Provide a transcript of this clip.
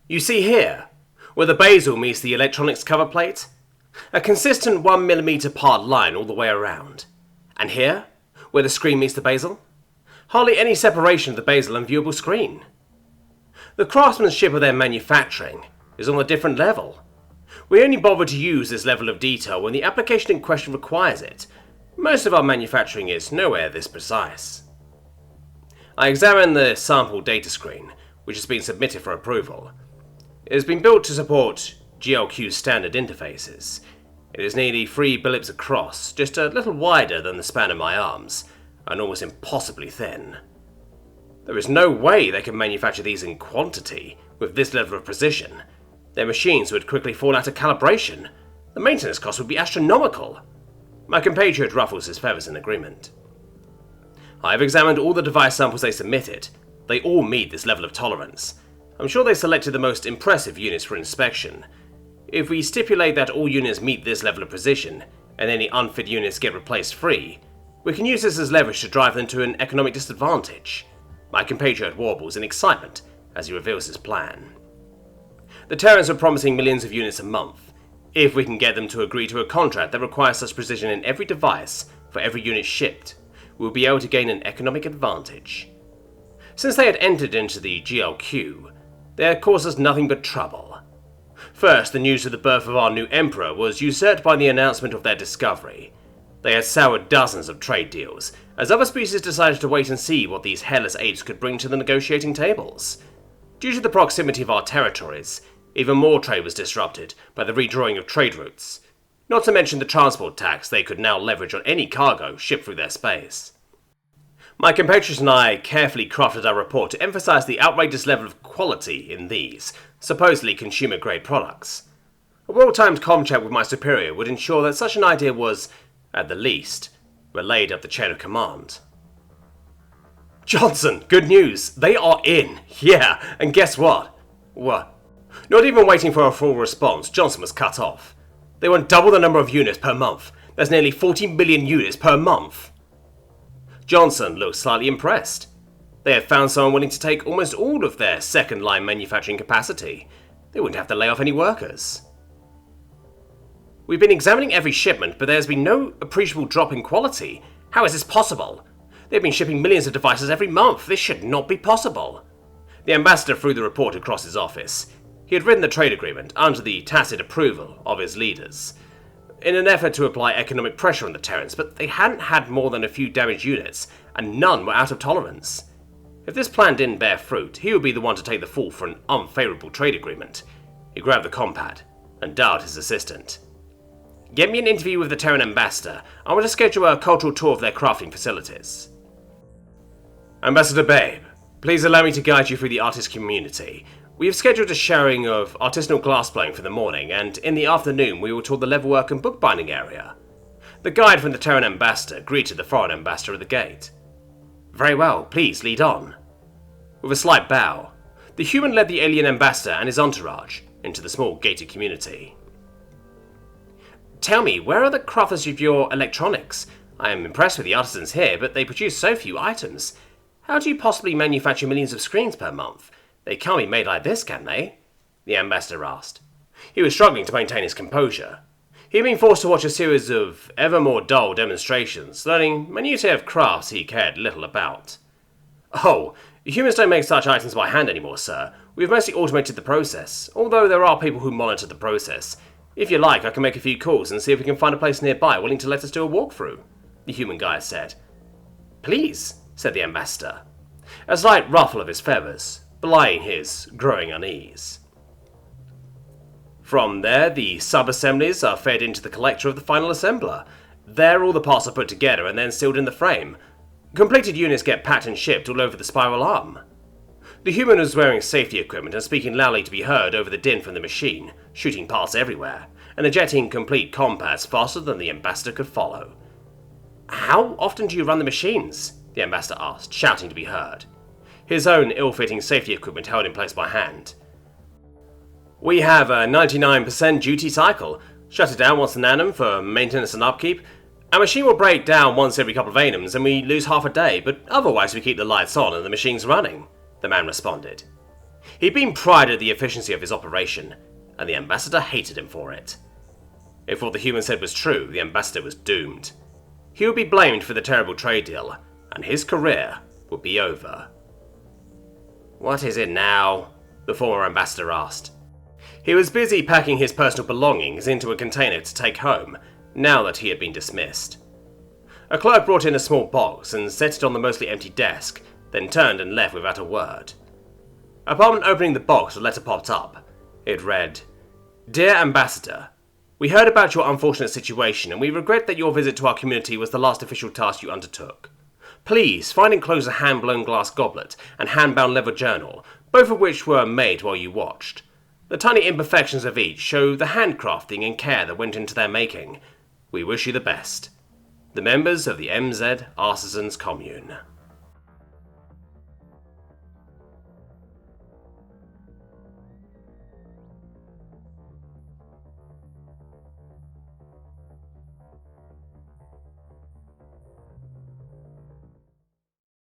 You see here, where the bezel meets the electronics cover plate, a consistent 1mm part line all the way around. And here, where the screen meets the bezel, hardly any separation of the bezel and viewable screen. The craftsmanship of their manufacturing is on a different level. We only bother to use this level of detail when the application in question requires it. Most of our manufacturing is nowhere this precise. I examined the sample data screen, which has been submitted for approval. It has been built to support GLQ standard interfaces. It is nearly 3 billips across, just a little wider than the span of my arms, and almost impossibly thin. There is no way they can manufacture these in quantity with this level of precision. Their machines would quickly fall out of calibration. The maintenance cost would be astronomical. My compatriot ruffles his feathers in agreement. I have examined all the device samples they submitted. They all meet this level of tolerance. I'm sure they selected the most impressive units for inspection. If we stipulate that all units meet this level of precision, and any unfit units get replaced free, we can use this as leverage to drive them to an economic disadvantage. My compatriot warbles in excitement as he reveals his plan. The Terrans are promising millions of units a month. If we can get them to agree to a contract that requires such precision in every device for every unit shipped, we will be able to gain an economic advantage. Since they had entered into the GLQ, they had caused us nothing but trouble. First, the news of the birth of our new emperor was usurped by the announcement of their discovery. They had soured dozens of trade deals, as other species decided to wait and see what these hairless apes could bring to the negotiating tables. Due to the proximity of our territories, even more trade was disrupted by the redrawing of trade routes, not to mention the transport tax they could now leverage on any cargo shipped through their space. My compatriots and I carefully crafted our report to emphasize the outrageous level of quality in these, supposedly consumer-grade products. A well-timed comm chat with my superior would ensure that such an idea was, at the least, relayed up the chain of command. Johnson, good news! They are in! Yeah, and guess what? What? Not even waiting for a full response, Johnson was cut off. They want double the number of units per month. That's nearly 40 million units per month. Johnson looked slightly impressed. They had found someone willing to take almost all of their second-line manufacturing capacity. They wouldn't have to lay off any workers. We've been examining every shipment, but there has been no appreciable drop in quality. How is this possible? They've been shipping millions of devices every month. This should not be possible. The ambassador threw the report across his office. He had written the trade agreement under the tacit approval of his leaders, in an effort to apply economic pressure on the Terrans, but they hadn't had more than a few damaged units, and none were out of tolerance. If this plan didn't bear fruit, he would be the one to take the fall for an unfavourable trade agreement. He grabbed the compad and dialed his assistant. Get me an interview with the Terran ambassador. I want to schedule a cultural tour of their crafting facilities. Ambassador Babe, please allow me to guide you through the artist community. We have scheduled a sharing of artisanal glassblowing for the morning, and in the afternoon we will tour the leatherwork and bookbinding area. The guide from the Terran ambassador greeted the foreign ambassador at the gate. Very well, please lead on. With a slight bow, the human led the alien ambassador and his entourage into the small gated community. Tell me, where are the crafters of your electronics? I am impressed with the artisans here, but they produce so few items. How do you possibly manufacture millions of screens per month? They can't be made like this, can they? The ambassador asked. He was struggling to maintain his composure. He had been forced to watch a series of ever more dull demonstrations, learning minutiae of crafts he cared little about. Oh, humans don't make such items by hand anymore, sir. We've mostly automated the process, although there are people who monitor the process. If you like, I can make a few calls and see if we can find a place nearby willing to let us do a walkthrough, the human guide said. Please, said the ambassador, a slight ruffle of his feathers, belying his growing unease. From there, the sub-assemblies are fed into the collector of the final assembler. There, all the parts are put together and then sealed in the frame. Completed units get packed and shipped all over the spiral arm. The human was wearing safety equipment and speaking loudly to be heard over the din from the machine, shooting parts everywhere, and ejecting complete compads faster than the ambassador could follow. How often do you run the machines? The ambassador asked, shouting to be heard. His own ill-fitting safety equipment held in place by hand. We have a 99% duty cycle. Shut it down once an annum for maintenance and upkeep. Our machine will break down once every couple of annums and we lose half a day, but otherwise we keep the lights on and the machine's running, the man responded. He'd been prided at the efficiency of his operation, and the ambassador hated him for it. If what the human said was true, the ambassador was doomed. He would be blamed for the terrible trade deal, and his career would be over. "What is it now?" the former ambassador asked. He was busy packing his personal belongings into a container to take home, now that he had been dismissed. A clerk brought in a small box and set it on the mostly empty desk, then turned and left without a word. Upon opening the box, a letter popped up. It read, "Dear Ambassador, we heard about your unfortunate situation and we regret that your visit to our community was the last official task you undertook. Please find enclosed a hand-blown glass goblet and hand-bound leather journal, both of which were made while you watched. The tiny imperfections of each show the handcrafting and care that went into their making. We wish you the best. The members of the MZ Artisans Commune."